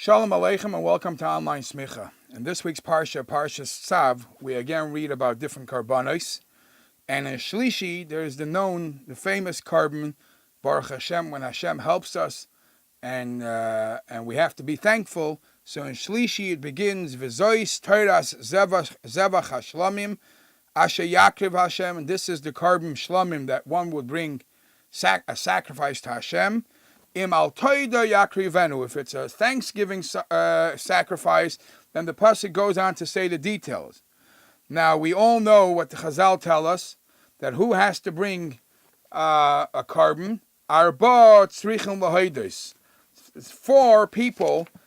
Shalom Aleichem and welcome to Online Smicha. In this week's Parsha, Parsha Tzav, we again read about different karbanos. And in Shlishi, there's the famous carbon, Baruch Hashem, when Hashem helps us, and we have to be thankful. So in Shlishi it begins, V'zois Toras Zevach HaShlamim, Asher Yakriv Hashem, and this is the carbon Shlamim that one would bring a sacrifice to Hashem. Im al toida yakrivenu. If it's a Thanksgiving sacrifice, then the pasuk goes on to say the details. Now we all know what the Chazal tell us, that who has to bring a carbon? Arba tzrichim lahodos.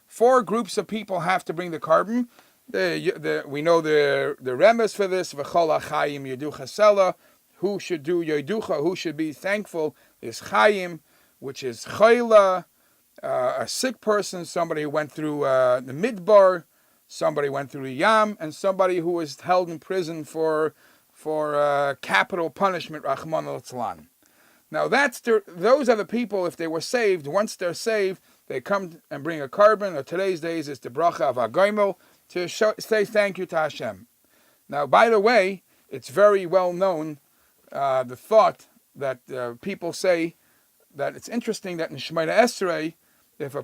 Four groups of people have to bring the carbon. We know the remes for this. V'chol hachayim yedu chasela. Who should do yeducha? Who should be thankful? Is chayim, which is chayla, a sick person, somebody who went through the midbar, somebody went through the yam, and somebody who was held in prison for capital punishment, Rahman al-Tzlan. Now those are the people, if they were saved, once they're saved, they come and bring a carbon, or today's days is the bracha of Agoimel, to say thank you to Hashem. Now, by the way, it's very well known, the thought that people say, that it's interesting that in Shemoneh Esrei, if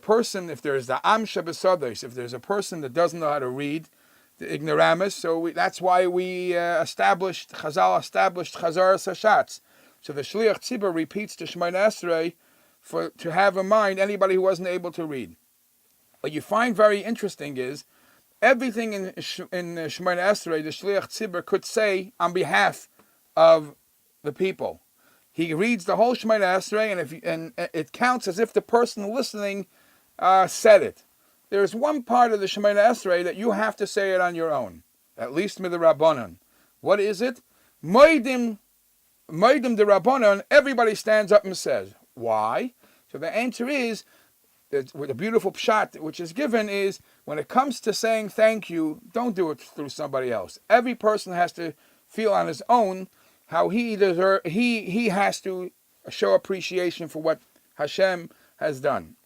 there's the Am Shebesados, if there's a person that doesn't know how to read, the ignoramus, that's why Chazal established Chazaras Hashatz. So the Shliach Tzibur repeats the Shemoneh Esrei to have in mind anybody who wasn't able to read. What you find very interesting is, everything in Shemoneh Esrei, the Shliach Tzibur could say on behalf of the people. He reads the whole Shemoneh Esrei, and it counts as if the person listening said it. There's one part of the Shemoneh Esrei that you have to say it on your own, at least with the Rabbanon. What is it? Moedim de Rabbanon, everybody stands up and says. Why? So the answer is, with a beautiful pshat which is given is, when it comes to saying thank you, don't do it through somebody else. Every person has to feel on his own how he has to show appreciation for what Hashem has done.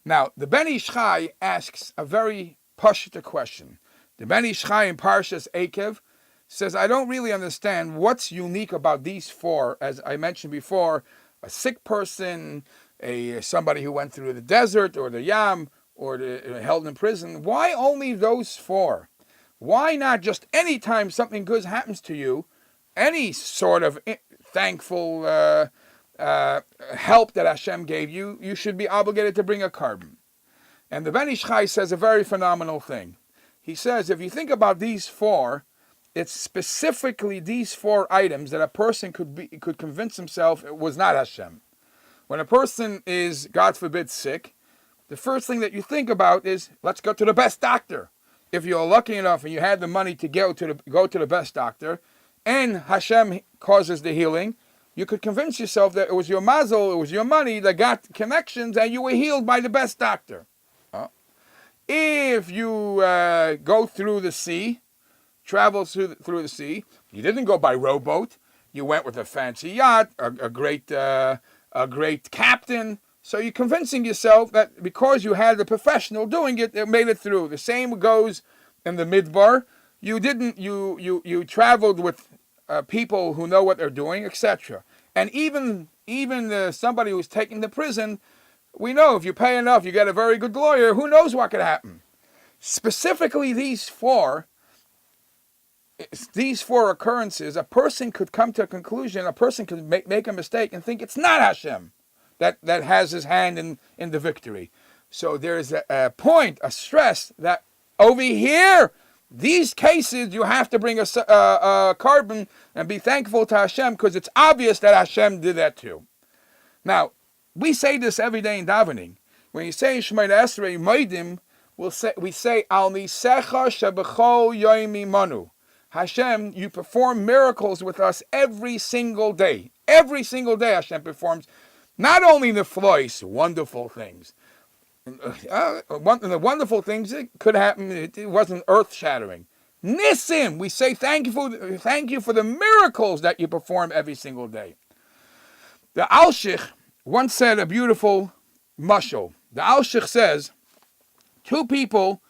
Now, the Ben Ish Chai asks a very pashut question. The Ben Ish Chai in Parshas Ekev says, I don't really understand what's unique about these four, as I mentioned before, a sick person, somebody who went through the desert or the yam, or held in prison. Why only those four? Why not just any time something good happens to you, any sort of thankful help that Hashem gave you, you should be obligated to bring a carbon. And the Ben Ish Chai says a very phenomenal thing. He says, if you think about these four, it's specifically these four items that a person could convince himself it was not Hashem. When a person is, God forbid, sick, the first thing that you think about is, let's go to the best doctor. If you're lucky enough and you had the money to go to the best doctor, and Hashem causes the healing, you could convince yourself that it was your mazel, it was your money that got connections, and you were healed by the best doctor. If you go through the sea, travel through the sea, you didn't go by rowboat, you went with a fancy yacht, a great captain. So you're convincing yourself that because you had a professional doing it, it made it through. The same goes in the midbar. You traveled with people who know what they're doing, etc. And even somebody who's taken to prison, we know if you pay enough, you get a very good lawyer. Who knows what could happen? Specifically, these four occurrences, a person could come to a conclusion. A person could make a mistake and think it's not Hashem that has his hand in the victory. So there's a point, a stress that over here, these cases, you have to bring a carbon and be thankful to Hashem, because it's obvious that Hashem did that too. Now, we say this every day in davening. When you say Shemoneh Esrei Moedim, we say Al Nisecha Shebechol Yomi Manu. Hashem, you perform miracles with us every single day. Every single day Hashem performs not only the flois, wonderful things. The wonderful things that could happen, it wasn't earth-shattering. Nisim, we say thank you for the miracles that you perform every single day. The Alshich once said a beautiful mashal. The Alshich says Two people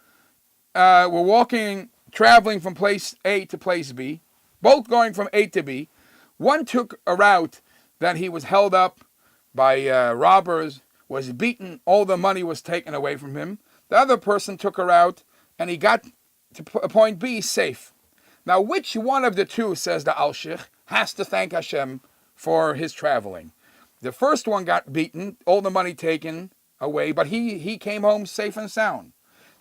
were traveling from place A to place B, both going from A to B. One took a route that he was held up by robbers, was beaten, all the money was taken away from him. The other person took a route and he got to point B safe. Now, which one of the two, says the Alshich, has to thank Hashem for his traveling? The first one got beaten, all the money taken away, but he came home safe and sound.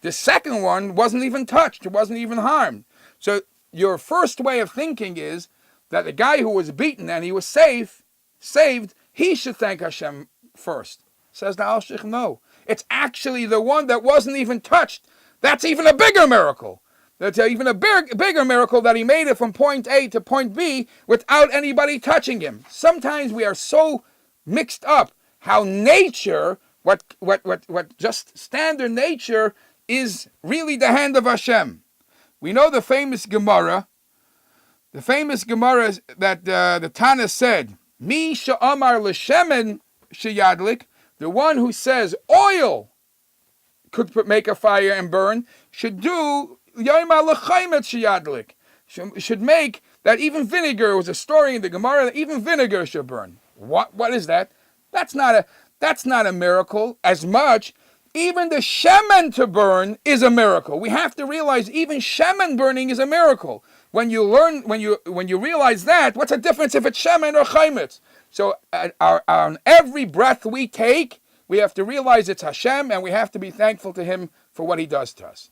The second one wasn't even touched, wasn't even harmed. So your first way of thinking is that the guy who was beaten and he was saved, he should thank Hashem first. Says the Alshich, no. It's actually the one that wasn't even touched. That's even a bigger miracle. That's even a bigger miracle that he made it from point A to point B without anybody touching him. Sometimes we are so mixed up how nature, what just standard nature, is really the hand of Hashem. We know the famous Gemara. The famous Gemara is that the Tana said, Mi she'amar l'shemen sheyadlik, the one who says oil could make a fire and burn, should do Yaimar l'chaimet sheyadlik, should make that even vinegar, was a story in the Gemara that even vinegar should burn. What is that? That's not a miracle as much. Even the shemen to burn is a miracle. We have to realize even shemen burning is a miracle. When you realize that, what's the difference if it's shemen or chaimetz? So on every breath we take, we have to realize it's Hashem, and we have to be thankful to Him for what He does to us.